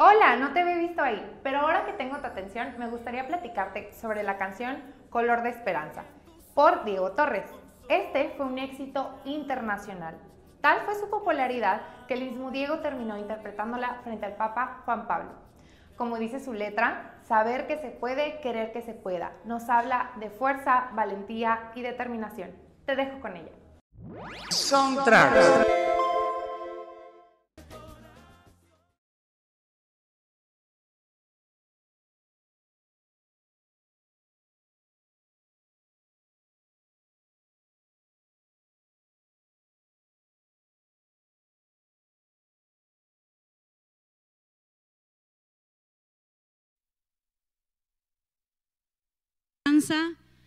Hola, no te había visto ahí, pero ahora que tengo tu atención, me gustaría platicarte sobre la canción Color de Esperanza, por Diego Torres. Este fue un éxito internacional. Tal fue su popularidad que el mismo Diego terminó interpretándola frente al Papa Juan Pablo. Como dice su letra, saber que se puede, querer que se pueda. Nos habla de fuerza, valentía y determinación. Te dejo con ella. Soundtrack.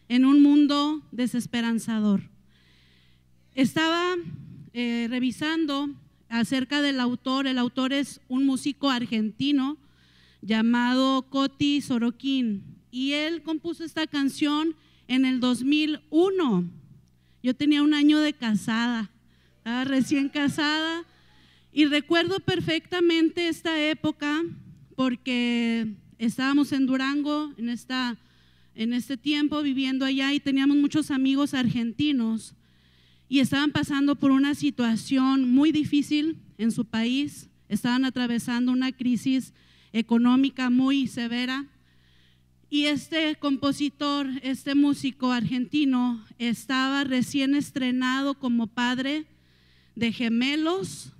En un mundo desesperanzador. Estaba revisando acerca del autor. El autor es un músico argentino llamado Coti Sorokin y él compuso esta canción en el 2001. Yo tenía un año de casada, estaba recién casada y recuerdo perfectamente esta época porque estábamos en Durango en este tiempo viviendo allá y teníamos muchos amigos argentinos y estaban pasando por una situación muy difícil en su país, estaban atravesando una crisis económica muy severa y este compositor, este músico argentino estaba recién estrenado como padre de gemelos.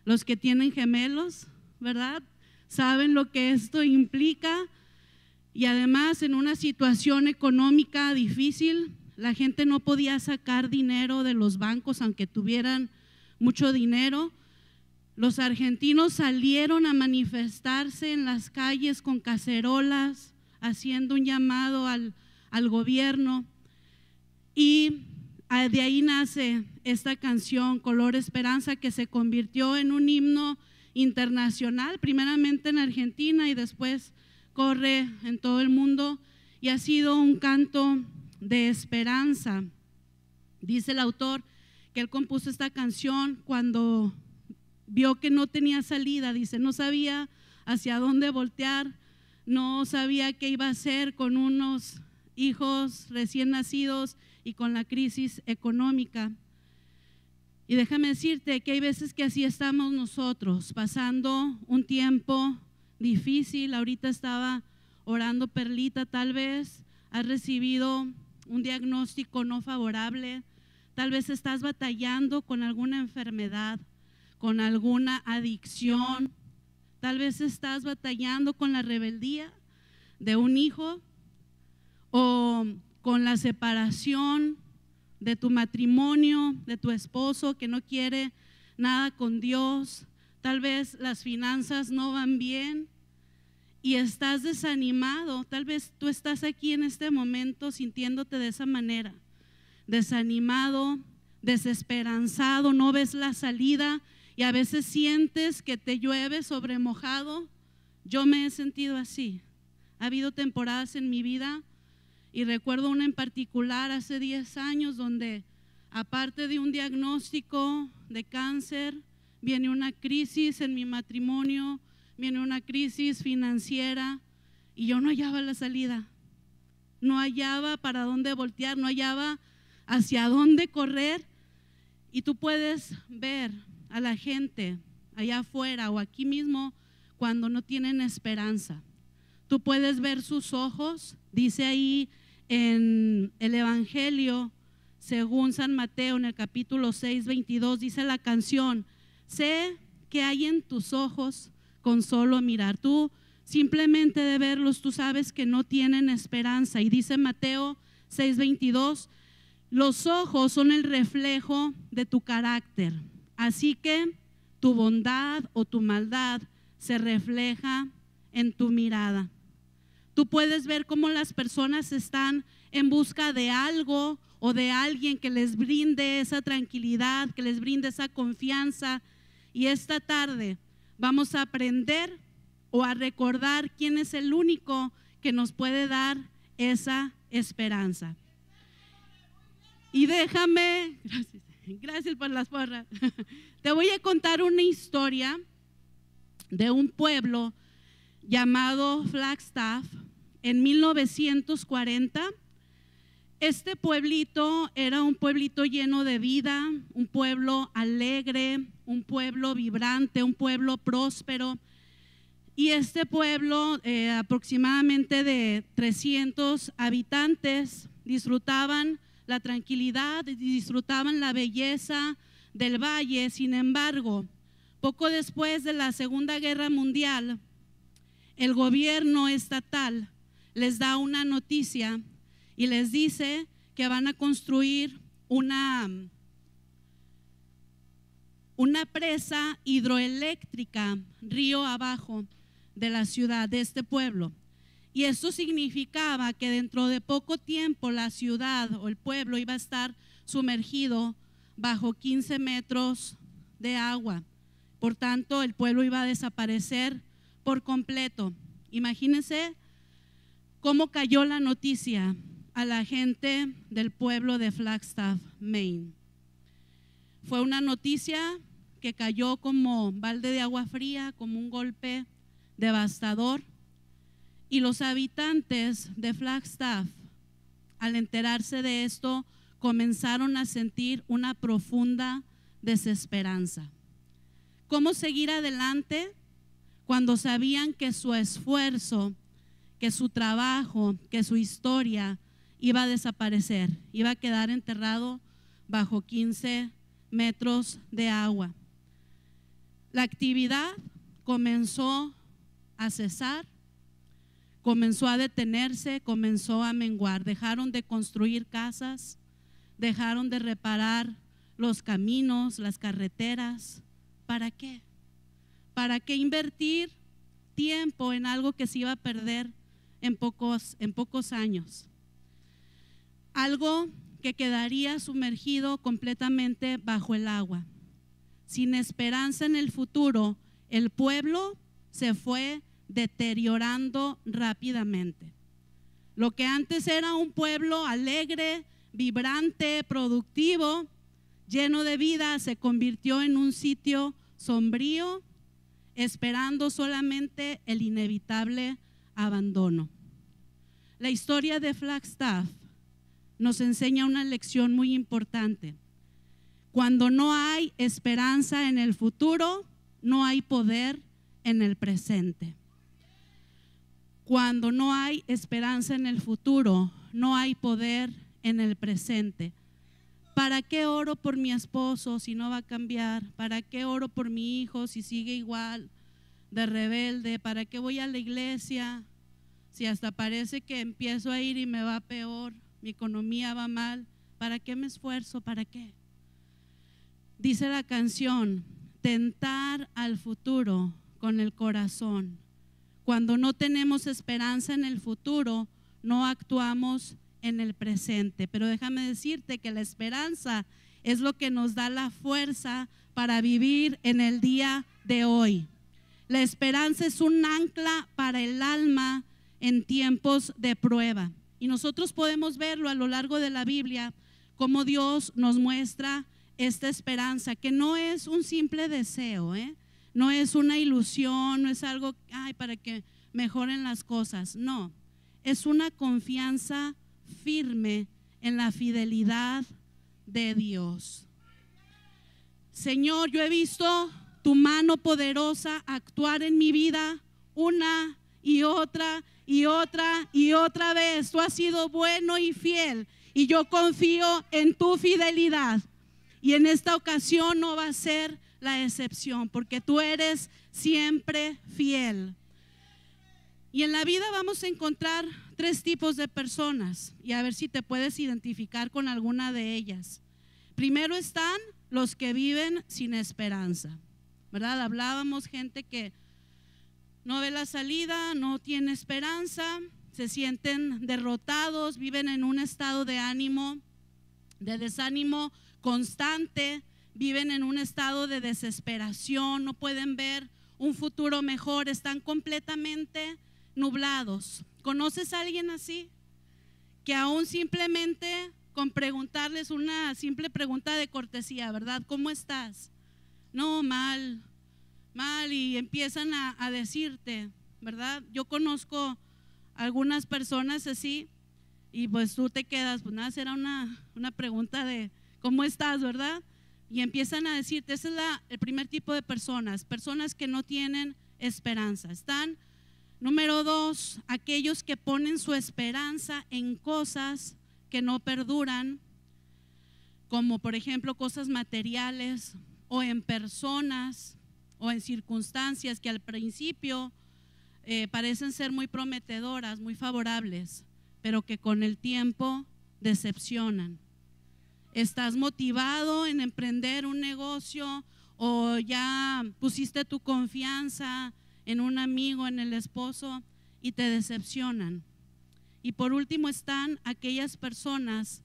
Los que tienen gemelos, ¿verdad? Saben lo que esto implica. Y además en una situación económica difícil, la gente no podía sacar dinero de los bancos aunque tuvieran mucho dinero. Los argentinos salieron a manifestarse en las calles con cacerolas, haciendo un llamado al gobierno. Y de ahí nace esta canción, Color Esperanza, que se convirtió en un himno internacional, primeramente en Argentina y después corre en todo el mundo y ha sido un canto de esperanza. Dice el autor que él compuso esta canción cuando vio que no tenía salida, dice, no sabía hacia dónde voltear, no sabía qué iba a hacer con unos hijos recién nacidos y con la crisis económica. Y déjame decirte que hay veces que así estamos nosotros, pasando un tiempo difícil. Ahorita estaba orando Perlita, tal vez has recibido un diagnóstico no favorable, tal vez estás batallando con alguna enfermedad, con alguna adicción, tal vez estás batallando con la rebeldía de un hijo o con la separación de tu matrimonio, de tu esposo que no quiere nada con Dios. Tal vez las finanzas no van bien y estás desanimado. Tal vez tú estás aquí en este momento sintiéndote de esa manera, desanimado, desesperanzado, no ves la salida y a veces sientes que te llueve sobre mojado. Yo me he sentido así. Ha habido temporadas en mi vida y recuerdo una en particular hace 10 años donde aparte de un diagnóstico de cáncer, viene una crisis en mi matrimonio, viene una crisis financiera y yo no hallaba la salida, no hallaba para dónde voltear, no hallaba hacia dónde correr. Y tú puedes ver a la gente allá afuera o aquí mismo cuando no tienen esperanza. Tú puedes ver sus ojos, dice ahí en el Evangelio según San Mateo en el capítulo 6, 22, dice la canción, sé que hay en tus ojos con solo mirar. Tú simplemente de verlos, tú sabes que no tienen esperanza. Y dice Mateo 6, 22, los ojos son el reflejo de tu carácter, así que tu bondad o tu maldad se refleja en tu mirada. Tú puedes ver cómo las personas están en busca de algo o de alguien que les brinde esa tranquilidad, que les brinde esa confianza. Y esta tarde vamos a aprender o a recordar quién es el único que nos puede dar esa esperanza. Y déjame, gracias por las porras, te voy a contar una historia de un pueblo llamado Flagstaff en 1940. Este pueblito era un pueblito lleno de vida, un pueblo alegre, un pueblo vibrante, un pueblo próspero. Y este pueblo, aproximadamente de 300 habitantes, disfrutaban la tranquilidad, disfrutaban la belleza del valle. Sin embargo, poco después de la Segunda Guerra Mundial, el gobierno estatal les da una noticia y les dice que van a construir una presa hidroeléctrica río abajo de la ciudad, de este pueblo. Y esto significaba que dentro de poco tiempo la ciudad o el pueblo iba a estar sumergido bajo 15 metros de agua. Por tanto, el pueblo iba a desaparecer por completo. Imagínense cómo cayó la noticia a la gente del pueblo de Flagstaff, Maine. Fue una noticia que cayó como balde de agua fría, como un golpe devastador, y los habitantes de Flagstaff, al enterarse de esto, comenzaron a sentir una profunda desesperanza. ¿Cómo seguir adelante cuando sabían que su esfuerzo, que su trabajo, que su historia iba a desaparecer, iba a quedar enterrado bajo 15 metros de agua? La actividad comenzó a cesar, comenzó a detenerse, comenzó a menguar. Dejaron de construir casas, dejaron de reparar los caminos, las carreteras. ¿Para qué? ¿Para qué invertir tiempo en algo que se iba a perder en pocos años? Algo que quedaría sumergido completamente bajo el agua. Sin esperanza en el futuro, el pueblo se fue deteriorando rápidamente. Lo que antes era un pueblo alegre, vibrante, productivo, lleno de vida, se convirtió en un sitio sombrío, esperando solamente el inevitable abandono. La historia de Flagstaff nos enseña una lección muy importante. Cuando no hay esperanza en el futuro, no hay poder en el presente. Cuando no hay esperanza en el futuro, no hay poder en el presente. ¿Para qué oro por mi esposo si no va a cambiar? ¿Para qué oro por mi hijo si sigue igual de rebelde? ¿Para qué voy a la iglesia si hasta parece que empiezo a ir y me va peor? Mi economía va mal. ¿Para qué me esfuerzo? ¿Para qué? Dice la canción, tentar al futuro con el corazón. Cuando no tenemos esperanza en el futuro, no actuamos en el presente. Pero déjame decirte que la esperanza es lo que nos da la fuerza para vivir en el día de hoy. La esperanza es un ancla para el alma en tiempos de prueba. Y nosotros podemos verlo a lo largo de la Biblia, cómo Dios nos muestra esta esperanza, que no es un simple deseo, no es una ilusión, no es algo para que mejoren las cosas. No, es una confianza firme en la fidelidad de Dios. Señor, yo he visto tu mano poderosa actuar en mi vida una y otra y otra y otra vez. Tú has sido bueno y fiel y yo confío en tu fidelidad. Y en esta ocasión no va a ser la excepción, porque tú eres siempre fiel. Y en la vida vamos a encontrar 3 tipos de personas, y a ver si te puedes identificar con alguna de ellas. Primero están los que viven sin esperanza, ¿verdad? Hablábamos gente que no ve la salida, no tiene esperanza, se sienten derrotados, viven en un estado de ánimo, de desánimo constante, viven en un estado de desesperación, no pueden ver un futuro mejor, están completamente nublados. ¿Conoces a alguien así? Que aún simplemente con preguntarles una simple pregunta de cortesía, ¿verdad? ¿Cómo estás? No, mal, mal y empiezan a decirte, ¿verdad? Yo conozco algunas personas así y pues tú te quedas, pues nada, será una pregunta de ¿cómo estás, verdad? Y empiezan a decirte, ese es el primer tipo de personas que no tienen esperanza. Están, número 2, aquellos que ponen su esperanza en cosas que no perduran, como por ejemplo cosas materiales o en personas o en circunstancias que al principio parecen ser muy prometedoras, muy favorables, pero que con el tiempo decepcionan. Estás motivado en emprender un negocio o ya pusiste tu confianza en un amigo, en el esposo y te decepcionan. Y por último están aquellas personas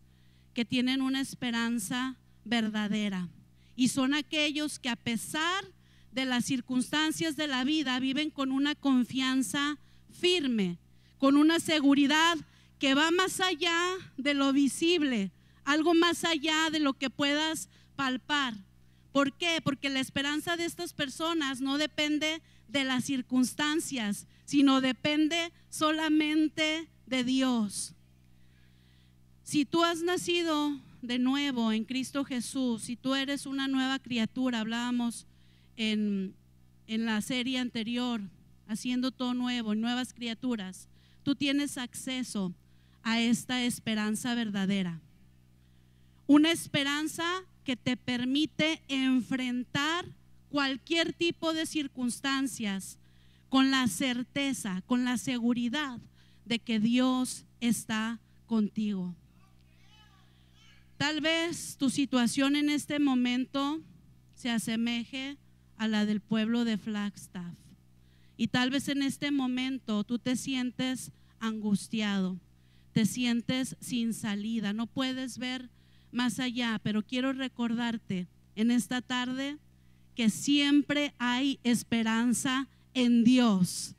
que tienen una esperanza verdadera y son aquellos que a pesar de las circunstancias de la vida viven con una confianza firme, con una seguridad que va más allá de lo visible, algo más allá de lo que puedas palpar. ¿Por qué? Porque la esperanza de estas personas no depende de las circunstancias, sino depende solamente de Dios. Si tú has nacido de nuevo en Cristo Jesús, si tú eres una nueva criatura, hablábamos en la serie anterior, haciendo todo nuevo, nuevas criaturas, tú tienes acceso a esta esperanza verdadera. Una esperanza que te permite enfrentar cualquier tipo de circunstancias con la certeza, con la seguridad de que Dios está contigo. Tal vez tu situación en este momento se asemeje a la del pueblo de Flagstaff y tal vez en este momento tú te sientes angustiado, te sientes sin salida, no puedes ver más allá, pero quiero recordarte en esta tarde que siempre hay esperanza en Dios.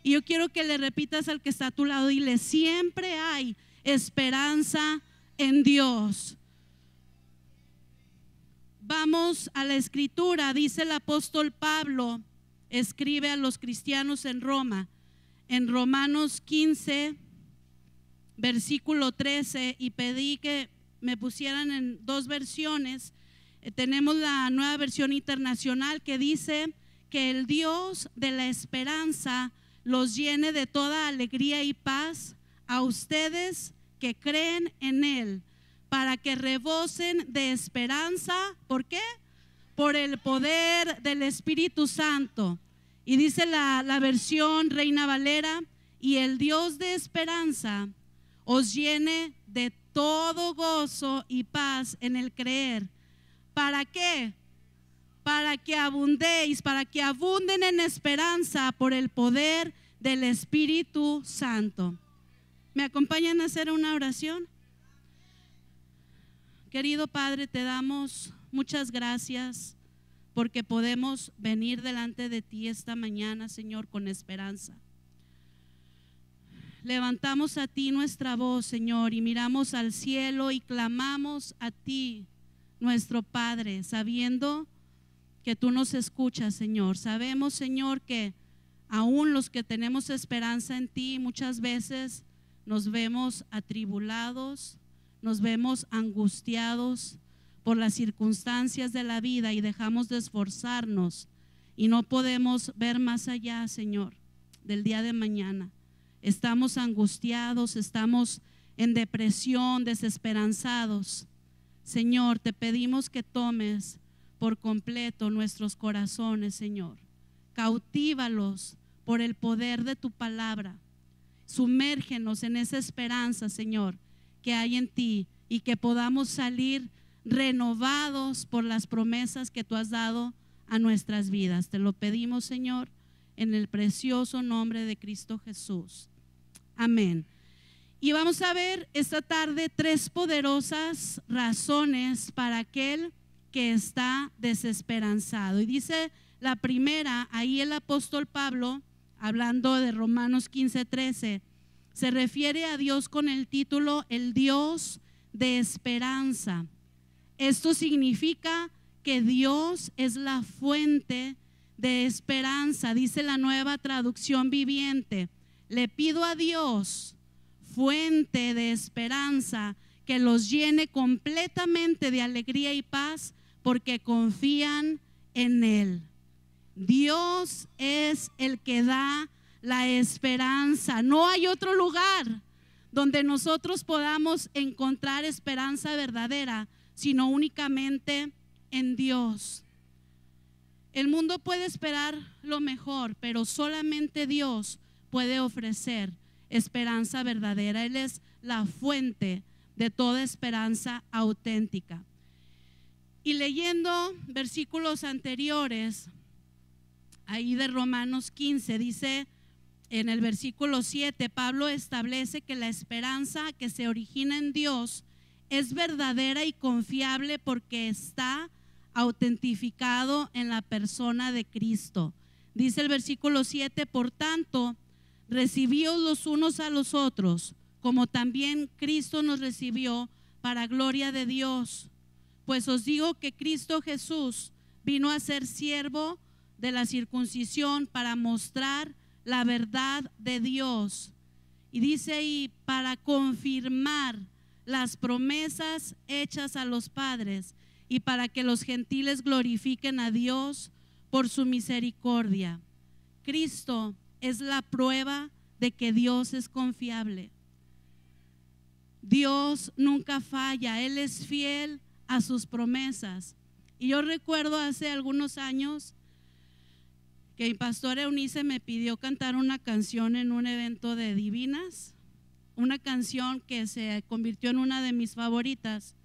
Y yo quiero que le repitas al que está a tu lado, dile, siempre hay esperanza en Dios. Vamos a la escritura, dice el apóstol Pablo, escribe a los cristianos en Roma, en Romanos 15, versículo 13, y pedí que me pusieran en 2 versiones. Tenemos la Nueva Versión Internacional que dice que el Dios de la esperanza los llene de toda alegría y paz a ustedes que creen en Él, para que rebosen de esperanza. ¿Por qué? Por el poder del Espíritu Santo. Y dice la versión Reina Valera, y el Dios de esperanza os llene de todo gozo y paz en el creer. ¿Para qué? Para que abundéis, para que abunden en esperanza por el poder del Espíritu Santo. ¿Me acompañan a hacer una oración? Querido Padre, te damos muchas gracias porque podemos venir delante de ti esta mañana, Señor, con esperanza. Levantamos a ti nuestra voz, Señor, y miramos al cielo y clamamos a ti, nuestro Padre, sabiendo que tú nos escuchas, Señor. Sabemos, Señor, que aún los que tenemos esperanza en ti muchas veces nos vemos atribulados, nos vemos angustiados por las circunstancias de la vida y dejamos de esforzarnos y no podemos ver más allá, Señor, del día de mañana. Estamos angustiados, estamos en depresión, desesperanzados. Señor, te pedimos que tomes por completo nuestros corazones, Señor. Cautívalos por el poder de tu palabra. Sumérgenos en esa esperanza, Señor, que hay en ti y que podamos salir renovados por las promesas que tú has dado a nuestras vidas. Te lo pedimos, Señor, en el precioso nombre de Cristo Jesús. Amén. Y vamos a ver esta tarde 3 poderosas razones para aquel que está desesperanzado. Y dice la primera, ahí el apóstol Pablo, hablando de Romanos 15:13, se refiere a Dios con el título el Dios de esperanza. Esto significa que Dios es la fuente de esperanza, dice la Nueva Traducción Viviente. Le pido a Dios, fuente de esperanza, que los llene completamente de alegría y paz porque confían en Él. Dios es el que da la esperanza. No hay otro lugar donde nosotros podamos encontrar esperanza verdadera, sino únicamente en Dios. El mundo puede esperar lo mejor, pero solamente Dios puede ofrecer esperanza verdadera. Él es la fuente de toda esperanza auténtica. Y leyendo versículos anteriores, ahí de Romanos 15, dice en el versículo 7, Pablo establece que la esperanza que se origina en Dios es verdadera y confiable porque está autentificado en la persona de Cristo. Dice el versículo 7, por tanto, recibíos los unos a los otros, como también Cristo nos recibió para gloria de Dios. Pues os digo que Cristo Jesús vino a ser siervo de la circuncisión para mostrar la verdad de Dios. Y dice ahí, para confirmar las promesas hechas a los padres y para que los gentiles glorifiquen a Dios por su misericordia. Cristo es la prueba de que Dios es confiable. Dios nunca falla, Él es fiel a sus promesas. Y yo recuerdo hace algunos años que mi pastora Eunice me pidió cantar una canción en un evento de Divinas, una canción que se convirtió en una de mis favoritas.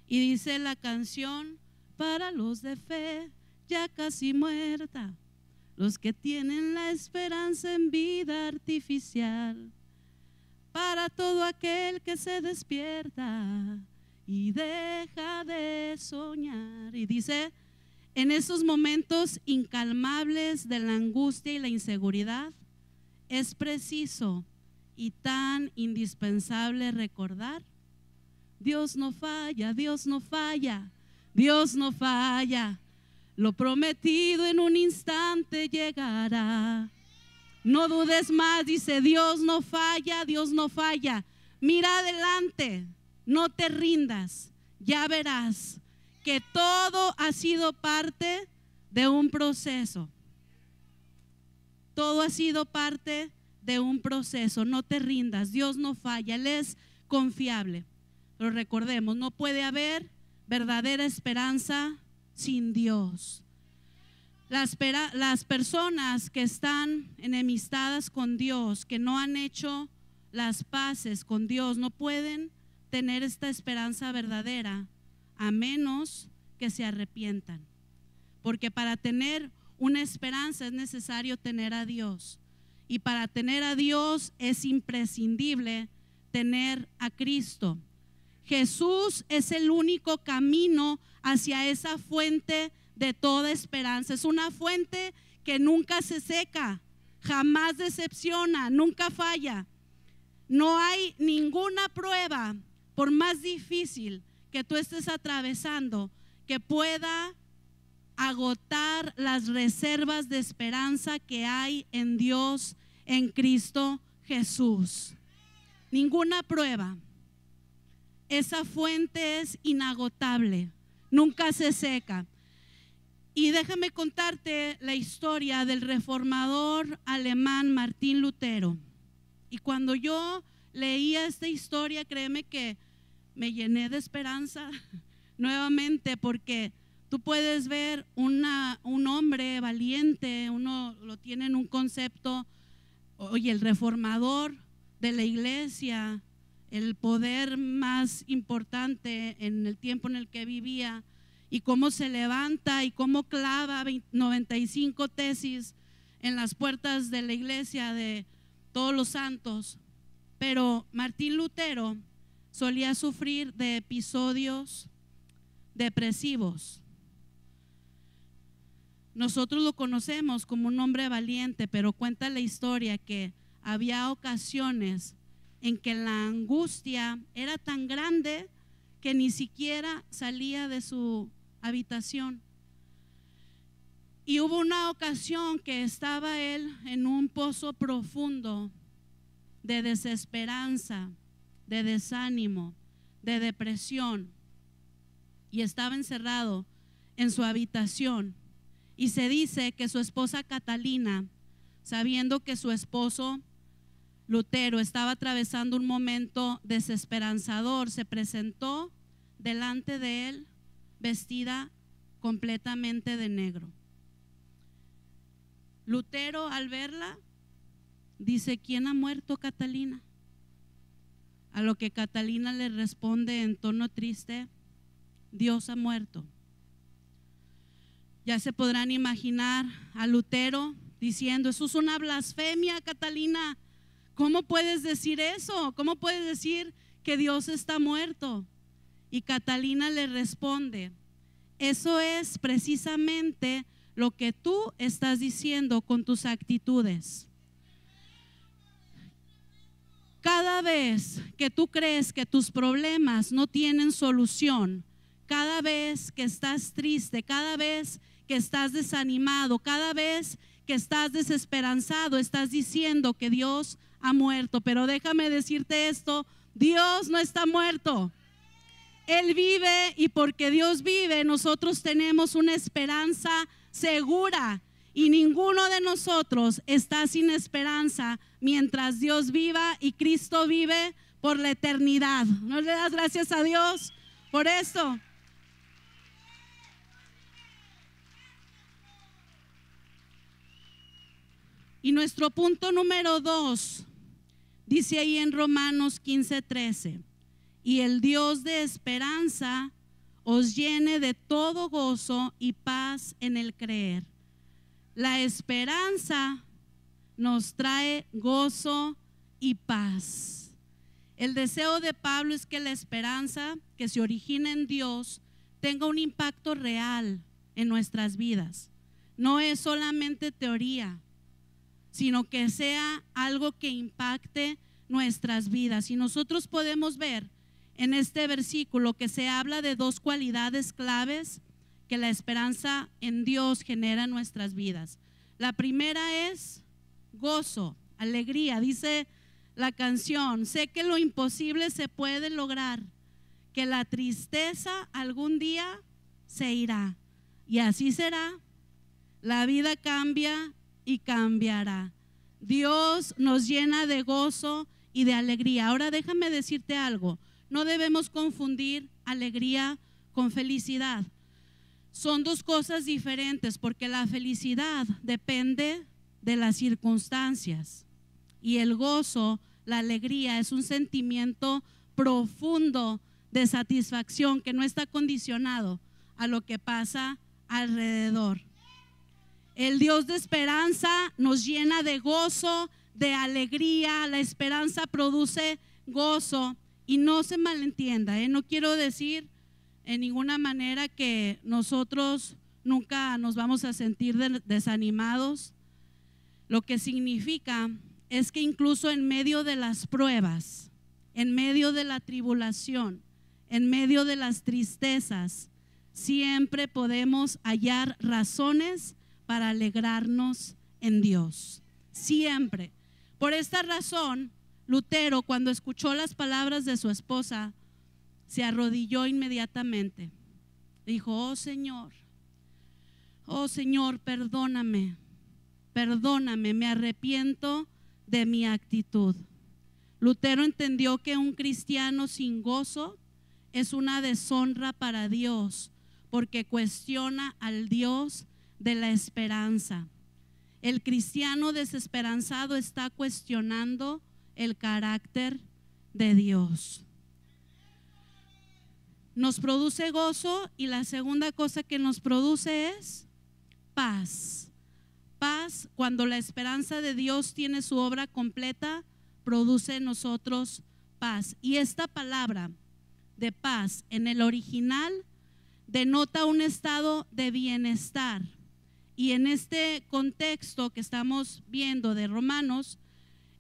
Y dice la canción: para los de fe ya casi muerta, los que tienen la esperanza en vida artificial, para todo aquel que se despierta y deja de soñar. Y dice, en esos momentos incalmables de la angustia y la inseguridad, es preciso y tan indispensable recordar: Dios no falla, Dios no falla, Dios no falla. Lo prometido en un instante llegará. No dudes más, dice, Dios no falla, Dios no falla. Mira adelante, no te rindas, ya verás que todo ha sido parte de un proceso. Todo ha sido parte de un proceso, no te rindas, Dios no falla, Él es confiable. Pero recordemos, no puede haber verdadera esperanza sin Dios. Las personas que están enemistadas con Dios, que no han hecho las paces con Dios, no pueden tener esta esperanza verdadera a menos que se arrepientan. Porque para tener una esperanza es necesario tener a Dios. Y para tener a Dios es imprescindible tener a Cristo. Jesús es el único camino hacia esa fuente de toda esperanza. Es una fuente que nunca se seca, jamás decepciona, nunca falla. No hay ninguna prueba, por más difícil que tú estés atravesando, que pueda agotar las reservas de esperanza que hay en Dios, en Cristo Jesús. Ninguna prueba. Esa fuente es inagotable, nunca se seca. Y déjame contarte la historia del reformador alemán Martín Lutero. Y cuando yo leía esta historia, créeme que me llené de esperanza nuevamente, porque tú puedes ver un hombre valiente, uno lo tiene en un concepto, oye, el reformador de la iglesia, el poder más importante en el tiempo en el que vivía, y cómo se levanta y cómo clava 95 tesis en las puertas de la iglesia de todos los santos. Pero Martín Lutero solía sufrir de episodios depresivos. Nosotros lo conocemos como un hombre valiente, pero cuenta la historia que había ocasiones en que la angustia era tan grande que ni siquiera salía de su habitación. Y hubo una ocasión que estaba él en un pozo profundo de desesperanza, de desánimo, de depresión, y estaba encerrado en su habitación. Y se dice que su esposa Catalina, sabiendo que su esposo Lutero estaba atravesando un momento desesperanzador, se presentó delante de él vestida completamente de negro. Lutero, al verla, dice: ¿quién ha muerto, Catalina? A lo que Catalina le responde en tono triste: Dios ha muerto. Ya se podrán imaginar a Lutero diciendo: eso es una blasfemia, Catalina. ¿Cómo puedes decir eso? ¿Cómo puedes decir que Dios está muerto? Y Catalina le responde: eso es precisamente lo que tú estás diciendo con tus actitudes. Cada vez que tú crees que tus problemas no tienen solución, cada vez que estás triste, cada vez que estás desanimado, cada vez que estás desesperanzado, estás diciendo que Dios ha muerto. Pero déjame decirte esto: Dios no está muerto. Él vive, y porque Dios vive, nosotros tenemos una esperanza segura, y ninguno de nosotros está sin esperanza mientras Dios viva y Cristo vive por la eternidad. ¿No le das gracias a Dios por esto? Y nuestro punto número 2 dice ahí en Romanos 15:13: y el Dios de esperanza os llene de todo gozo y paz en el creer. La esperanza nos trae gozo y paz. El deseo de Pablo es que la esperanza que se origina en Dios tenga un impacto real en nuestras vidas. No es solamente teoría, sino que sea algo que impacte nuestras vidas. Y nosotros podemos ver en este versículo que se habla de dos cualidades claves que la esperanza en Dios genera en nuestras vidas. La primera es gozo, alegría. Dice la canción: sé que lo imposible se puede lograr, que la tristeza algún día se irá. Y así será. La vida cambia y cambiará. Dios nos llena de gozo y de alegría. Ahora déjame decirte algo: no debemos confundir alegría con felicidad. Son dos cosas diferentes, porque la felicidad depende de las circunstancias, y el gozo, la alegría, es un sentimiento profundo de satisfacción que no está condicionado a lo que pasa alrededor. El Dios de esperanza nos llena de gozo, de alegría. La esperanza produce gozo. Y no se malentienda, no quiero decir en ninguna manera que nosotros nunca nos vamos a sentir desanimados. Lo que significa es que incluso en medio de las pruebas, en medio de la tribulación, en medio de las tristezas, siempre podemos hallar razones para alegrarnos en Dios. Siempre. Por esta razón, Lutero, cuando escuchó las palabras de su esposa, se arrodilló inmediatamente. Dijo: oh Señor, perdóname, me arrepiento de mi actitud. Lutero entendió que un cristiano sin gozo es una deshonra para Dios, porque cuestiona al Dios de la esperanza. El cristiano desesperanzado está cuestionando el carácter de Dios. Nos produce gozo, y la segunda cosa que nos produce es paz. Paz, cuando la esperanza de Dios tiene su obra completa, produce en nosotros paz. Y esta palabra de paz en el original denota un estado de bienestar. Y en este contexto que estamos viendo de Romanos,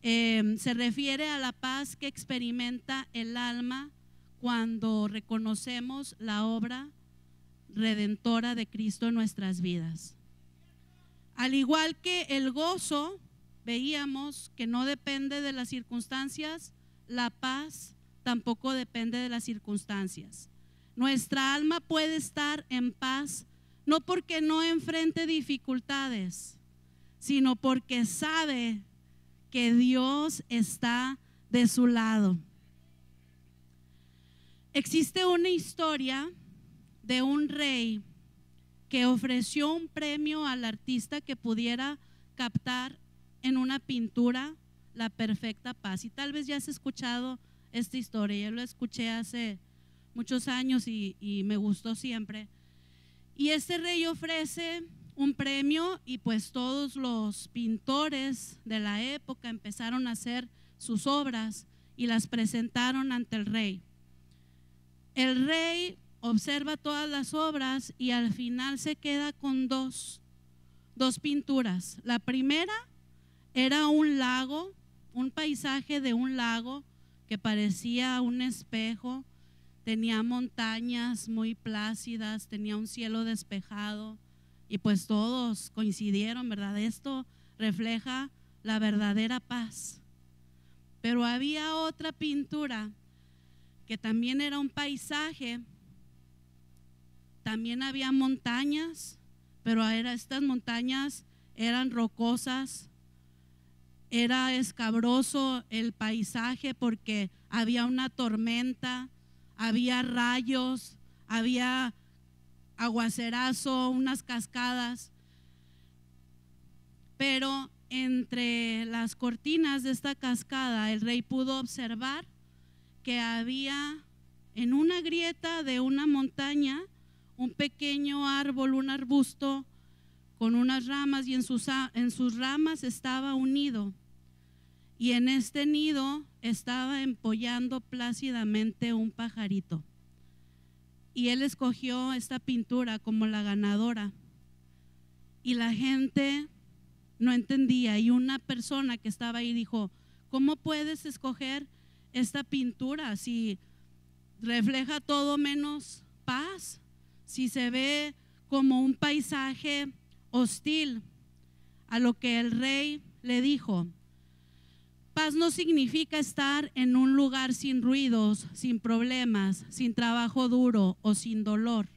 se refiere a la paz que experimenta el alma cuando reconocemos la obra redentora de Cristo en nuestras vidas. Al igual que el gozo, veíamos que no depende de las circunstancias, la paz tampoco depende de las circunstancias. Nuestra alma puede estar en paz, no porque no enfrente dificultades, sino porque sabe que Dios está de su lado. Existe una historia de un rey que ofreció un premio al artista que pudiera captar en una pintura la perfecta paz. Y tal vez ya has escuchado esta historia, yo lo escuché hace muchos años y me gustó siempre. Y este rey ofrece un premio y pues todos los pintores de la época empezaron a hacer sus obras y las presentaron ante el rey. El rey observa todas las obras y al final se queda con dos pinturas. La primera era un lago, un paisaje de un lago que parecía un espejo, tenía montañas muy plácidas, tenía un cielo despejado y pues todos coincidieron, ¿verdad? Esto refleja la verdadera paz. Pero había otra pintura que también era un paisaje, también había montañas, pero estas montañas eran rocosas, era escabroso el paisaje porque había una tormenta, había rayos, había aguacerazo, unas cascadas, pero entre las cortinas de esta cascada el rey pudo observar que había en una grieta de una montaña un pequeño árbol, un arbusto con unas ramas y en sus ramas estaba un nido y en este nido estaba empollando plácidamente un pajarito y él escogió esta pintura como la ganadora y la gente no entendía y una persona que estaba ahí dijo: ¿cómo puedes escoger esta pintura si refleja todo menos paz? Si se ve como un paisaje hostil. A lo que el rey le dijo: paz no significa estar en un lugar sin ruidos, sin problemas, sin trabajo duro o sin dolor.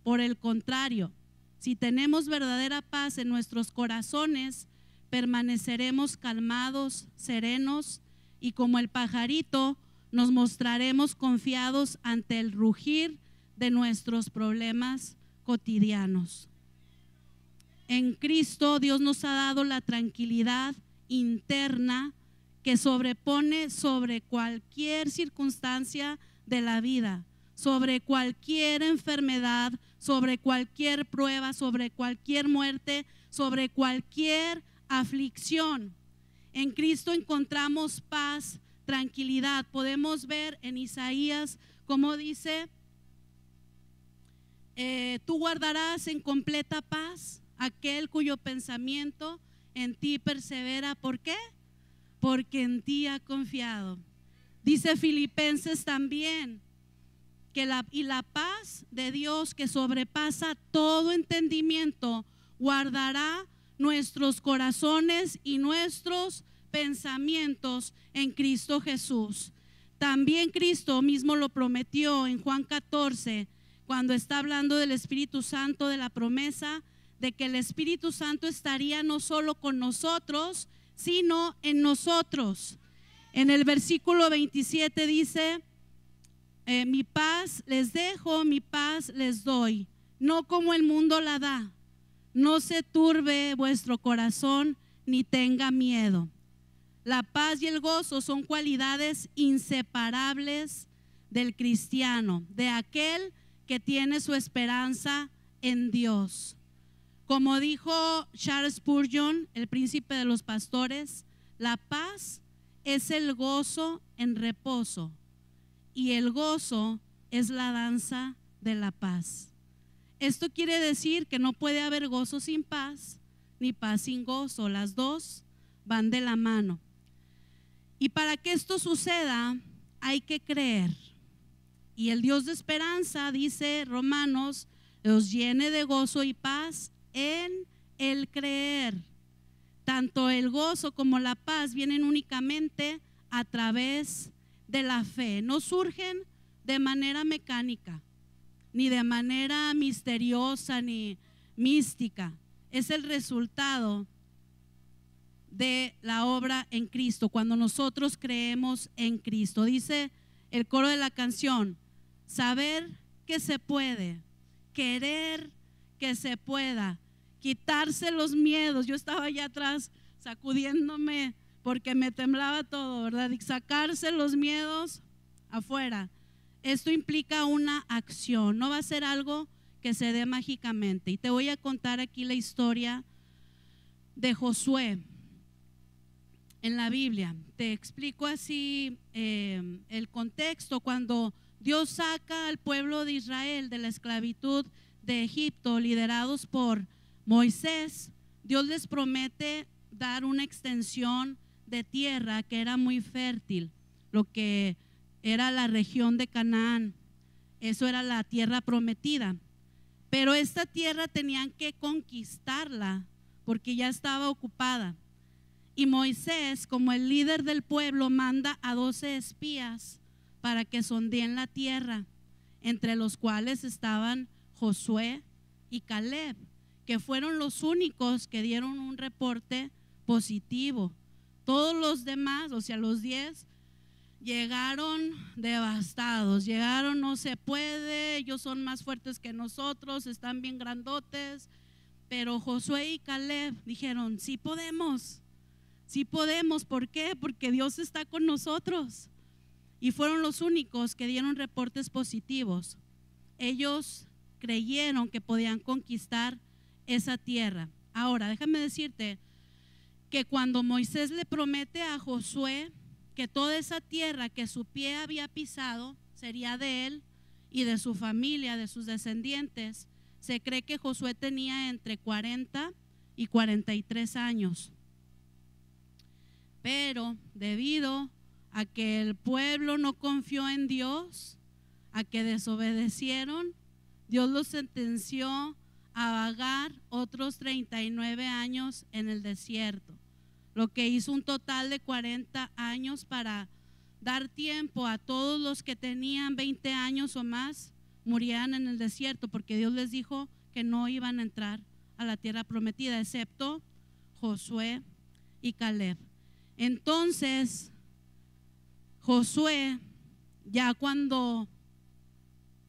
Por el contrario, si tenemos verdadera paz en nuestros corazones, permaneceremos calmados, serenos y como el pajarito nos mostraremos confiados ante el rugir de nuestros problemas cotidianos. En Cristo Dios nos ha dado la tranquilidad interna que sobrepone sobre cualquier circunstancia de la vida, sobre cualquier enfermedad, sobre cualquier prueba, sobre cualquier muerte, sobre cualquier aflicción. En Cristo encontramos paz, tranquilidad. Podemos ver en Isaías cómo dice: tú guardarás en completa paz aquel cuyo pensamiento en ti persevera. ¿Por qué? Porque en ti ha confiado. Dice Filipenses también que la paz de Dios que sobrepasa todo entendimiento guardará nuestros corazones y nuestros pensamientos en Cristo Jesús. También Cristo mismo lo prometió en Juan 14, cuando está hablando del Espíritu Santo, de la promesa de que el Espíritu Santo estaría no solo con nosotros, sino en nosotros. En el versículo 27 dice: mi paz les dejo, mi paz les doy, no como el mundo la da. No se turbe vuestro corazón ni tenga miedo. La paz y el gozo son cualidades inseparables del cristiano, de aquel que tiene su esperanza en Dios. Como dijo Charles Spurgeon, el príncipe de los pastores, la paz es el gozo en reposo y el gozo es la danza de la paz. Esto quiere decir que no puede haber gozo sin paz, ni paz sin gozo. Las dos van de la mano. Y para que esto suceda, hay que creer. Y el Dios de esperanza, dice Romanos, los llene de gozo y paz en el creer. Tanto el gozo como la paz vienen únicamente a través de la fe. No surgen de manera mecánica, ni de manera misteriosa, ni mística. Es el resultado de la obra en Cristo, cuando nosotros creemos en Cristo. Dice el coro de la canción: saber que se puede, querer que se pueda, quitarse los miedos. Yo estaba allá atrás sacudiéndome porque me temblaba todo, ¿verdad? Y sacarse los miedos afuera. Esto implica una acción, no va a ser algo que se dé mágicamente. Y te voy a contar aquí la historia de Josué en la Biblia. Te explico así el contexto. Cuando Dios saca al pueblo de Israel de la esclavitud de Egipto, liderados por Moisés, Dios les promete dar una extensión de tierra que era muy fértil, lo que era la región de Canaán. Eso era la tierra prometida, pero esta tierra tenían que conquistarla porque ya estaba ocupada. Y Moisés, como el líder del pueblo, manda a 12 espías para que sondeen la tierra, entre los cuales estaban Josué y Caleb, que fueron los únicos que dieron un reporte positivo. Todos los demás, o sea, los 10, llegaron devastados, llegaron: no se puede, ellos son más fuertes que nosotros, están bien grandotes. Pero Josué y Caleb dijeron: sí podemos, sí podemos. ¿Por qué? Porque Dios está con nosotros. Y fueron los únicos que dieron reportes positivos. Ellos creyeron que podían conquistar esa tierra. Ahora, déjame decirte que cuando Moisés le promete a Josué que toda esa tierra que su pie había pisado sería de él y de su familia, de sus descendientes, se cree que Josué tenía entre 40 y 43 años. Pero debido a que el pueblo no confió en Dios, a que desobedecieron, Dios los sentenció a vagar otros 39 años en el desierto, lo que hizo un total de 40 años para dar tiempo a todos los que tenían 20 años o más murieran en el desierto, porque Dios les dijo que no iban a entrar a la tierra prometida, excepto Josué y Caleb. Entonces Josué, ya cuando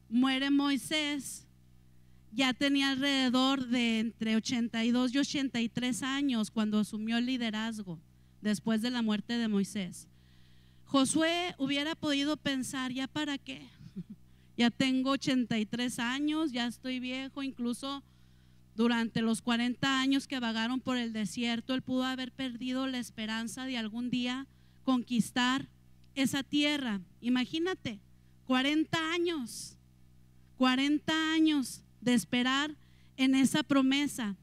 muere Moisés, ya tenía alrededor de entre 82 y 83 años cuando asumió el liderazgo después de la muerte de Moisés. Josué hubiera podido pensar: ¿ya para qué? Ya tengo 83 años, ya estoy viejo. Incluso durante los 40 años que vagaron por el desierto, él pudo haber perdido la esperanza de algún día conquistar esa tierra. Imagínate, 40 años de esperar en esa promesa.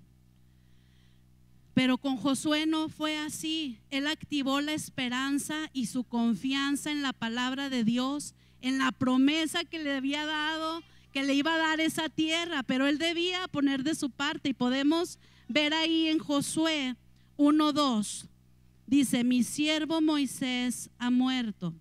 Pero con Josué no fue así. Él activó la esperanza y su confianza en la palabra de Dios, en la promesa que le había dado, que le iba a dar esa tierra, pero él debía poner de su parte. Y podemos ver ahí en Josué 1:2, dice: mi siervo Moisés ha muerto,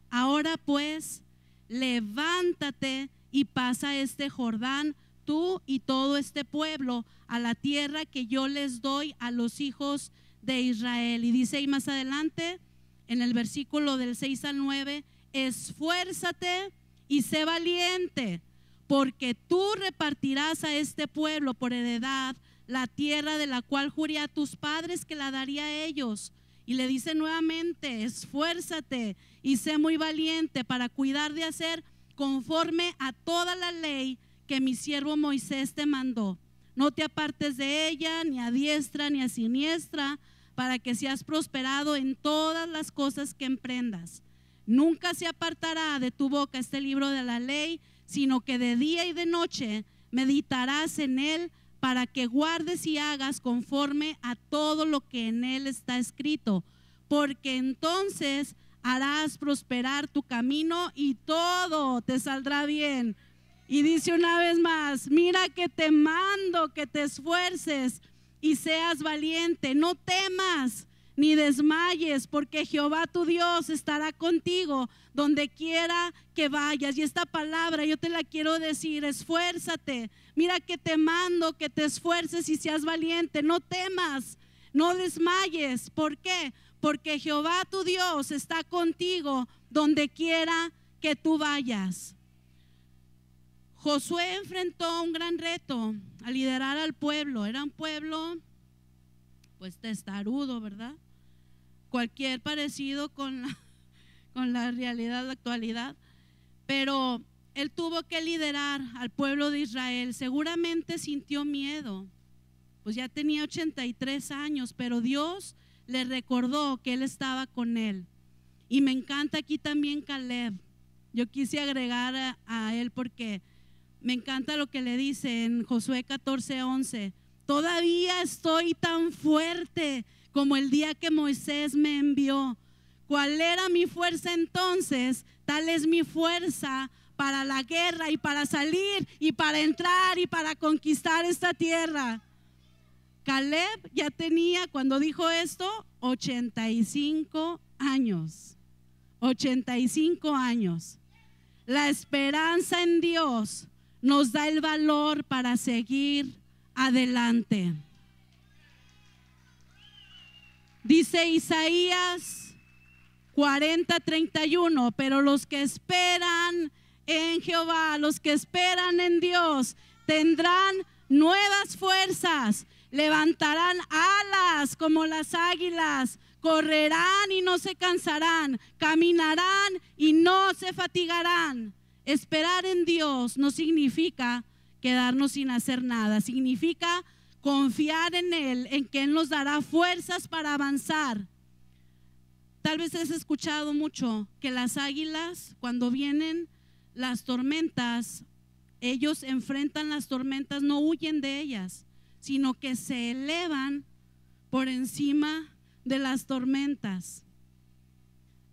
ahora pues levántate y pasa este Jordán, tú y todo este pueblo, a la tierra que yo les doy a los hijos de Israel. Y dice ahí más adelante, en el versículo del 6 al 9, esfuérzate y sé valiente, porque tú repartirás a este pueblo por heredad la tierra de la cual juré a tus padres que la daría a ellos. Y le dice nuevamente: esfuérzate y sé muy valiente para cuidar de hacer conforme a toda la ley que mi siervo Moisés te mandó. No te apartes de ella, ni a diestra ni a siniestra, para que seas prosperado en todas las cosas que emprendas. Nunca se apartará de tu boca este libro de la ley, sino que de día y de noche meditarás en él, para que guardes y hagas conforme a todo lo que en él está escrito, porque entonces harás prosperar tu camino y todo te saldrá bien. Y dice una vez más: mira que te mando que te esfuerces y seas valiente. No temas ni desmayes, porque Jehová tu Dios estará contigo donde quiera que vayas. Y esta palabra yo te la quiero decir: esfuérzate. Mira que te mando que te esfuerces y seas valiente. No temas, no desmayes. ¿Por qué? Porque Jehová tu Dios está contigo donde quiera que tú vayas. Josué enfrentó un gran reto al liderar al pueblo. Era un pueblo pues testarudo, ¿verdad? Cualquier parecido con la realidad de la actualidad, pero él tuvo que liderar al pueblo de Israel. Seguramente sintió miedo, pues ya tenía 83 años, pero Dios le recordó que él estaba con él. Y me encanta aquí también Caleb. Yo quise agregar a él porque me encanta lo que le dice en Josué 14:11: todavía estoy tan fuerte como el día que Moisés me envió. ¿Cuál era mi fuerza entonces? Tal es mi fuerza para la guerra y para salir y para entrar y para conquistar esta tierra. Caleb ya tenía, cuando dijo esto, 85 años. 85 años. La esperanza en Dios nos da el valor para seguir adelante. Dice Isaías 40:31: pero los que esperan en Jehová, los que esperan en Dios, tendrán nuevas fuerzas, levantarán alas como las águilas, correrán y no se cansarán, caminarán y no se fatigarán. Esperar en Dios no significa quedarnos sin hacer nada, significa confiar en Él, en que Él nos dará fuerzas para avanzar. Tal vez has escuchado mucho que las águilas, cuando vienen las tormentas, ellos enfrentan las tormentas, no huyen de ellas, sino que se elevan por encima de las tormentas.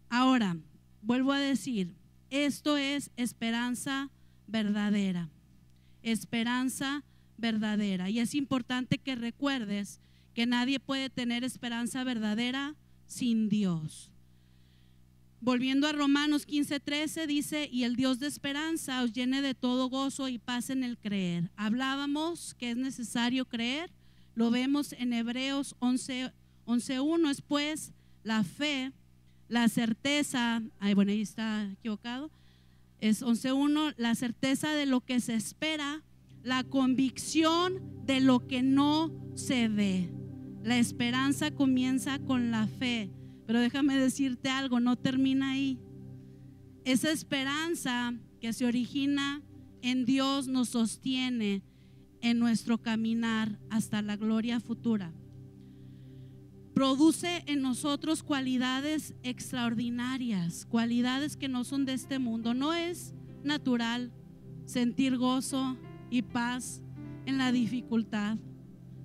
Ahora, vuelvo a decir, esto es esperanza verdadera. Esperanza verdadera. Y es importante que recuerdes que nadie puede tener esperanza verdadera sin Dios. Volviendo a Romanos 15:13 dice: y el Dios de esperanza os llene de todo gozo y paz en el creer. Hablábamos que es necesario creer, lo vemos en Hebreos 11:1. Es pues la fe, la certeza, ahí está equivocado, es 11:1, la certeza de lo que se espera, la convicción de lo que no se ve. La esperanza comienza con la fe, pero déjame decirte algo, no termina ahí. Esa esperanza que se origina en Dios nos sostiene en nuestro caminar hasta la gloria futura. Produce en nosotros cualidades extraordinarias, cualidades que no son de este mundo. No es natural sentir gozo y paz en la dificultad.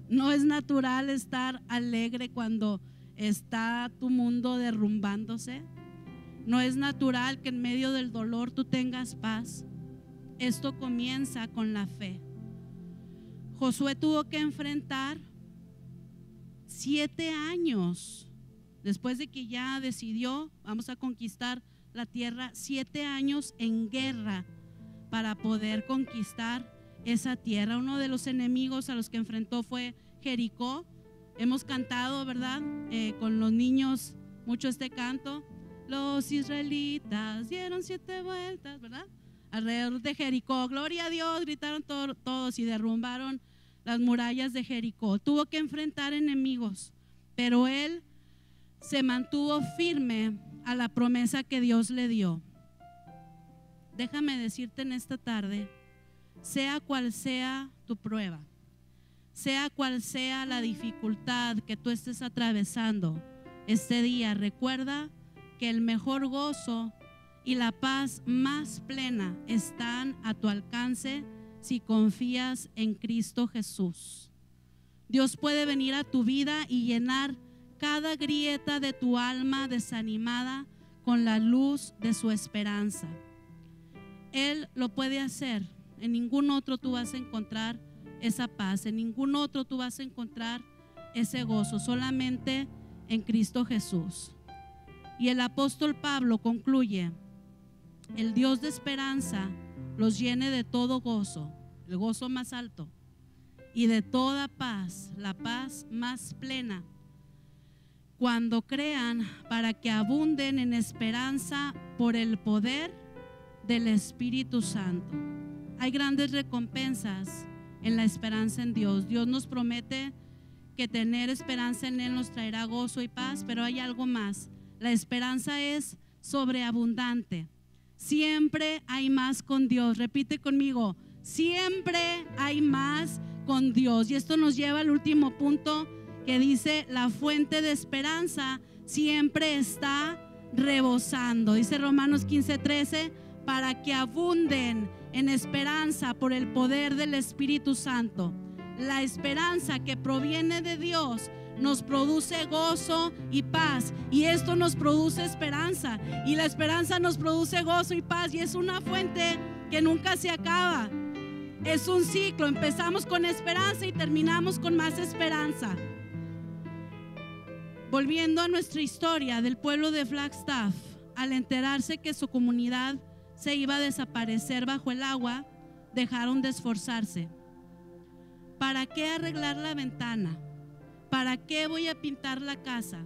No es natural estar alegre cuando está tu mundo derrumbándose. No es natural que en medio del dolor tú tengas paz. Esto comienza con la fe. Josué tuvo que enfrentar 7 años después de que ya decidió: vamos a conquistar la tierra. 7 años en guerra para poder conquistar esa tierra. Uno de los enemigos a los que enfrentó fue Jericó. Hemos cantado, ¿verdad? Con los niños mucho este canto. Los israelitas dieron 7 vueltas, ¿verdad? Alrededor de Jericó. Gloria a Dios, gritaron todos y derrumbaron las murallas de Jericó. Tuvo que enfrentar enemigos, pero él se mantuvo firme a la promesa que Dios le dio. Déjame decirte en esta tarde, sea cual sea tu prueba, sea cual sea la dificultad que tú estés atravesando este día, recuerda que el mejor gozo y la paz más plena están a tu alcance si confías en Cristo Jesús. Dios puede venir a tu vida y llenar cada grieta de tu alma desanimada con la luz de su esperanza. Él lo puede hacer. En ningún otro tú vas a encontrar esa paz, en ningún otro tú vas a encontrar ese gozo, solamente en Cristo Jesús. Y el apóstol Pablo concluye: el Dios de esperanza los llene de todo gozo, el gozo más alto, y de toda paz, la paz más plena, cuando crean, para que abunden en esperanza por el poder del Espíritu Santo. Hay grandes recompensas en la esperanza en Dios. Dios nos promete que tener esperanza en Él nos traerá gozo y paz, pero hay algo más. La esperanza es sobreabundante. Siempre hay más con Dios. Repite conmigo: siempre hay más con Dios. Y esto nos lleva al último punto, que dice: la fuente de esperanza siempre está rebosando. Dice Romanos 15:13: para que abunden en esperanza por el poder del Espíritu Santo. La esperanza que proviene de Dios nos produce gozo y paz, y esto nos produce esperanza, y la esperanza nos produce gozo y paz, y es una fuente que nunca se acaba. Es un ciclo, empezamos con esperanza y terminamos con más esperanza. Volviendo a nuestra historia del pueblo de Flagstaff, al enterarse que su comunidad se iba a desaparecer bajo el agua, dejaron de esforzarse. ¿Para qué arreglar la ventana? ¿Para qué voy a pintar la casa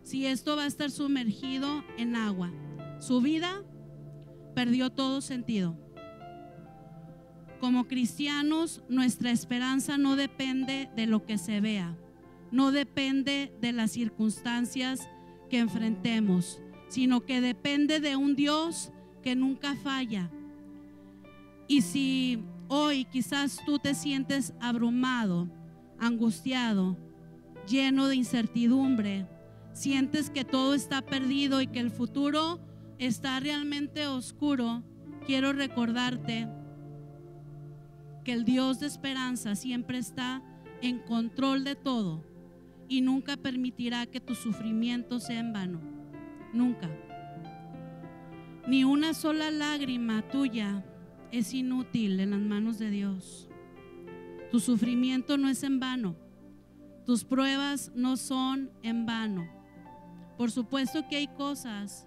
si esto va a estar sumergido en agua? Su vida perdió todo sentido. Como cristianos, nuestra esperanza no depende de lo que se vea, no depende de las circunstancias que enfrentemos, sino que depende de un Dios que nunca falla. Y si hoy quizás tú te sientes abrumado, angustiado, lleno de incertidumbre, sientes que todo está perdido y que el futuro está realmente oscuro, quiero recordarte que el Dios de esperanza siempre está en control de todo y nunca permitirá que tu sufrimiento sea en vano. Nunca. Ni una sola lágrima tuya es inútil en las manos de Dios. Tu sufrimiento no es en vano. Tus pruebas no son en vano. Por supuesto que hay cosas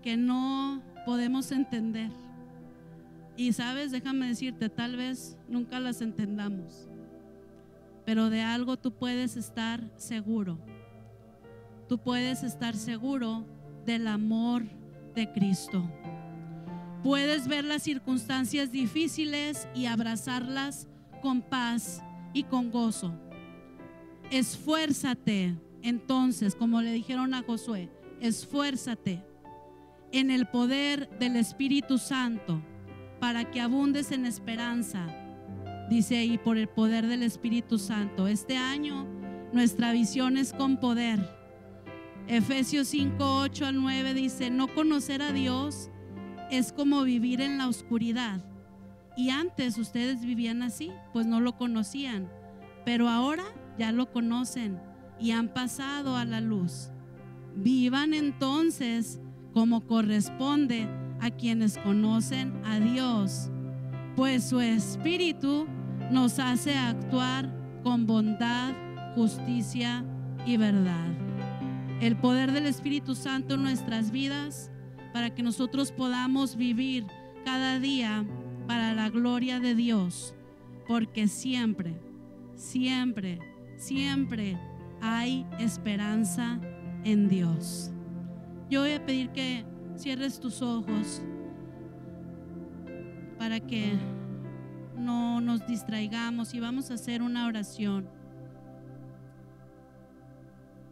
que no podemos entender. Y sabes, déjame decirte, tal vez nunca las entendamos, pero de algo tú puedes estar seguro. Tú puedes estar seguro del amor de Cristo. Puedes ver las circunstancias difíciles y abrazarlas con paz y con gozo. Esfuérzate entonces, como le dijeron a Josué, esfuérzate en el poder del Espíritu Santo para que abundes en esperanza. Dice ahí, por el poder del Espíritu Santo. Este año nuestra visión es con poder. Efesios 5, 8 al 9 dice: no conocer a Dios es como vivir en la oscuridad. Y antes ustedes vivían así, pues no lo conocían, pero ahora ya lo conocen y han pasado a la luz. Vivan entonces como corresponde a quienes conocen a Dios, pues su Espíritu nos hace actuar con bondad, justicia y verdad. El poder del Espíritu Santo en nuestras vidas, para que nosotros podamos vivir cada día para la gloria de Dios, porque siempre, siempre, siempre hay esperanza en Dios. Yo voy a pedir que cierres tus ojos para que no nos distraigamos, y vamos a hacer una oración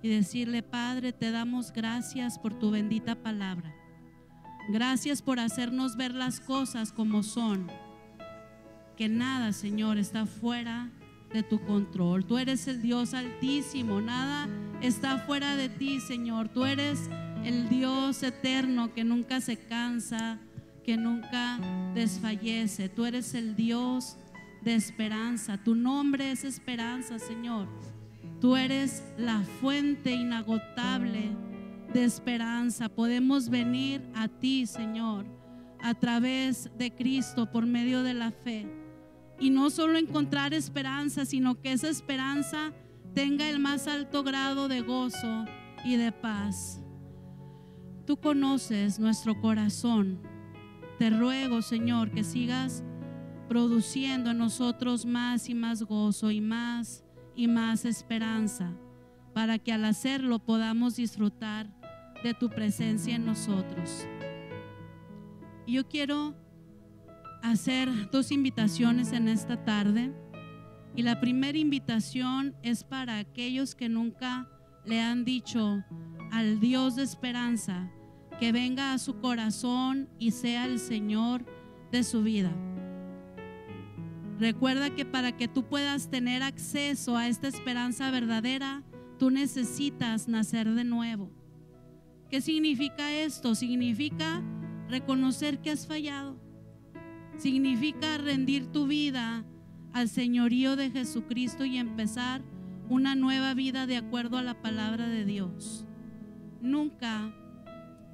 y decirle: Padre, te damos gracias por tu bendita palabra. Gracias por hacernos ver las cosas como son, que nada, Señor, está fuera de tu control. Tú eres el Dios altísimo, nada está fuera de ti, Señor. Tú eres el Dios eterno que nunca se cansa, que nunca desfallece. Tú eres el Dios de esperanza. Tu nombre es esperanza, Señor. Tú eres la fuente inagotable de esperanza. Podemos venir a ti, Señor, a través de Cristo, por medio de la fe, y no solo encontrar esperanza, sino que esa esperanza tenga el más alto grado de gozo y de paz. Tú conoces nuestro corazón. Te ruego, Señor, que sigas produciendo en nosotros más y más gozo y más esperanza, para que al hacerlo podamos disfrutar de tu presencia en nosotros. Y yo quiero hacer 2 invitaciones en esta tarde. Y la primera invitación es para aquellos que nunca le han dicho al Dios de esperanza que venga a su corazón y sea el Señor de su vida. Recuerda que para que tú puedas tener acceso a esta esperanza verdadera, tú necesitas nacer de nuevo. ¿Qué significa esto? Significa reconocer que has fallado. Significa rendir tu vida al señorío de Jesucristo y empezar una nueva vida de acuerdo a la palabra de Dios. Nunca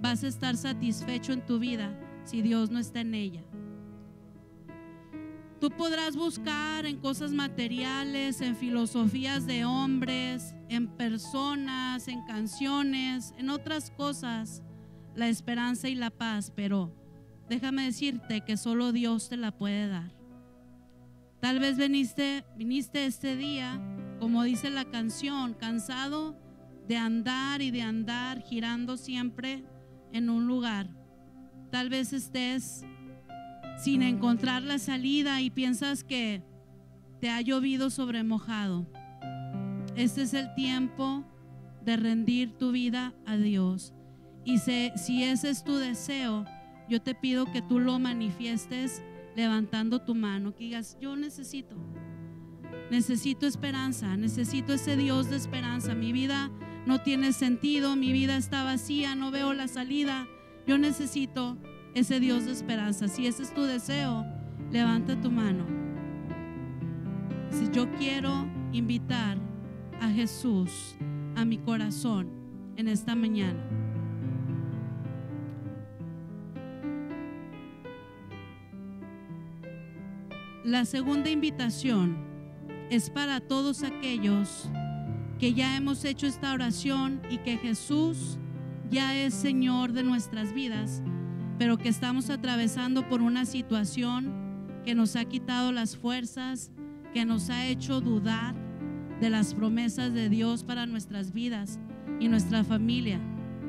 vas a estar satisfecho en tu vida si Dios no está en ella. Tú podrás buscar en cosas materiales, en filosofías de hombres, en personas, en canciones, en otras cosas, la esperanza y la paz, pero déjame decirte que solo Dios te la puede dar. Tal vez viniste este día, como dice la canción, cansado de andar y de andar girando siempre en un lugar. Tal vez estés sin encontrar la salida y piensas que te ha llovido sobre mojado. Este es el tiempo de rendir tu vida a Dios. Y si ese es tu deseo, yo te pido que tú lo manifiestes levantando tu mano, que digas: yo necesito esperanza, necesito ese Dios de esperanza. Mi vida no tiene sentido, mi vida está vacía, no veo la salida. Yo necesito ese Dios de esperanza. Si ese es tu deseo, levanta tu mano. Si yo quiero invitar a Jesús a mi corazón en esta mañana. La segunda invitación es para todos aquellos que ya hemos hecho esta oración y que Jesús ya es Señor de nuestras vidas, pero que estamos atravesando por una situación que nos ha quitado las fuerzas, que nos ha hecho dudar de las promesas de Dios para nuestras vidas y nuestra familia,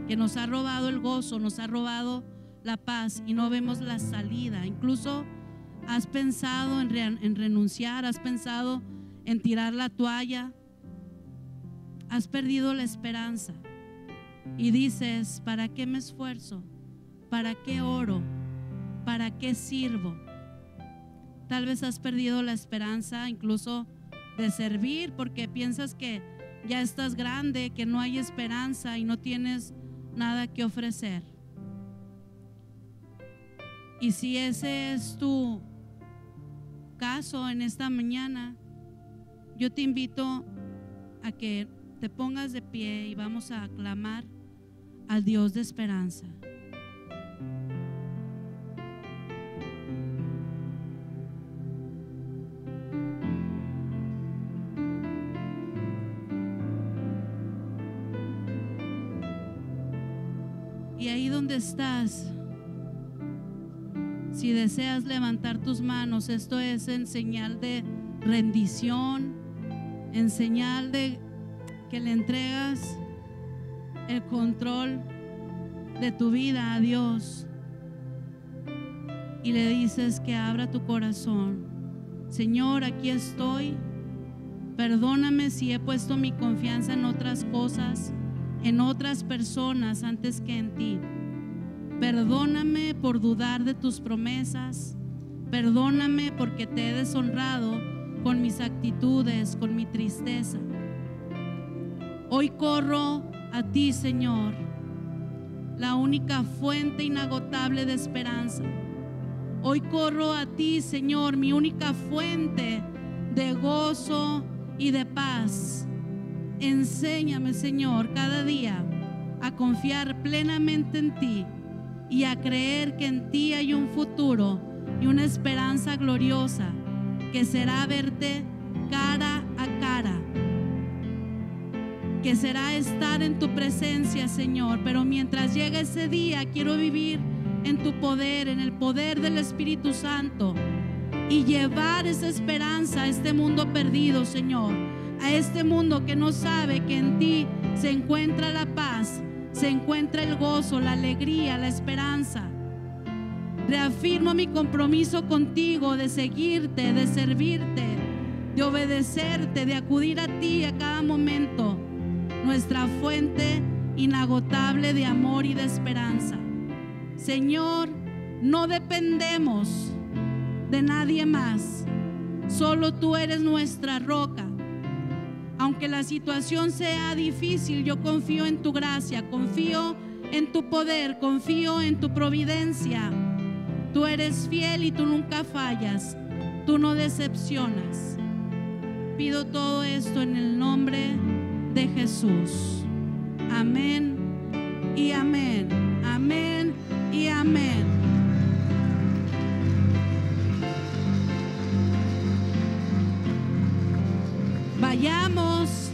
que nos ha robado el gozo, nos ha robado la paz y no vemos la salida. Incluso has pensado en renunciar, has pensado en tirar la toalla, has perdido la esperanza y dices: ¿para qué me esfuerzo? ¿Para qué oro? ¿Para qué sirvo? Tal vez has perdido la esperanza incluso de servir porque piensas que ya estás grande, que no hay esperanza y no tienes nada que ofrecer. Y si ese es tu caso en esta mañana, yo te invito a que te pongas de pie y vamos a aclamar al Dios de esperanza. Y ahí donde estás, si deseas levantar tus manos, esto es en señal de rendición, en señal de que le entregas el control de tu vida a Dios y le dices que abra tu corazón. Señor, aquí estoy, perdóname si he puesto mi confianza en otras cosas, en otras personas antes que en ti. Perdóname por dudar de tus promesas. Perdóname porque te he deshonrado con mis actitudes, con mi tristeza. Hoy corro a ti, Señor, la única fuente inagotable de esperanza. Hoy corro a ti, Señor, mi única fuente de gozo y de paz. Enséñame, Señor, cada día a confiar plenamente en ti y a creer que en ti hay un futuro y una esperanza gloriosa que será verte cara a cara. que será estar en tu presencia, Señor. Pero mientras llega ese día, quiero vivir en tu poder, en el poder del Espíritu Santo, y llevar esa esperanza a este mundo perdido, Señor, a este mundo que no sabe que en ti se encuentra la paz, se encuentra el gozo, la alegría, la esperanza. Reafirmo mi compromiso contigo de seguirte, de servirte, de obedecerte, de acudir a ti a cada momento, nuestra fuente inagotable de amor y de esperanza. Señor, no dependemos de nadie más, solo tú eres nuestra roca. Aunque la situación sea difícil, yo confío en tu gracia, confío en tu poder, confío en tu providencia. Tú eres fiel y tú nunca fallas, tú no decepcionas. Pido todo esto en el nombre de Jesús. Amén y amén. Amén y amén. Vayamos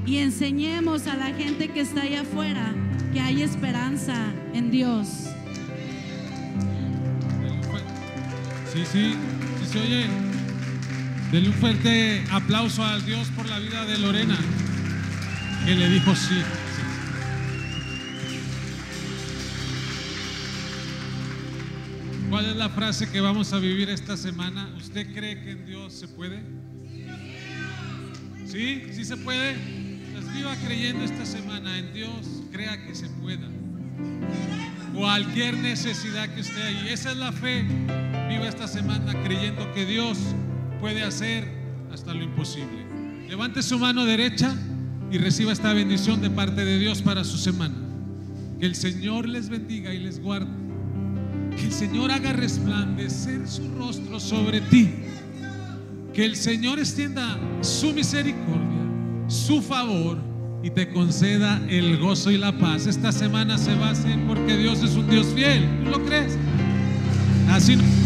y enseñemos a la gente que está allá afuera que hay esperanza en Dios. Sí se oye. Denle un fuerte aplauso a Dios por la vida de Lorena, que le dijo sí. ¿Cuál es la frase que vamos a vivir esta semana? ¿Usted cree que en Dios se puede? ¿Sí? ¿Sí se puede? Pues viva creyendo esta semana en Dios, crea que se pueda. Cualquier necesidad que esté ahí, esa es la fe. Viva esta semana creyendo que Dios puede hacer hasta lo imposible. Levante su mano derecha y reciba esta bendición de parte de Dios para su semana. Que el Señor les bendiga y les guarde. Que el Señor haga resplandecer su rostro sobre ti. Que el Señor extienda su misericordia, su favor, y te conceda el gozo y la paz. Esta semana se va a hacer porque Dios es un Dios fiel. ¿Tú lo crees? Así no.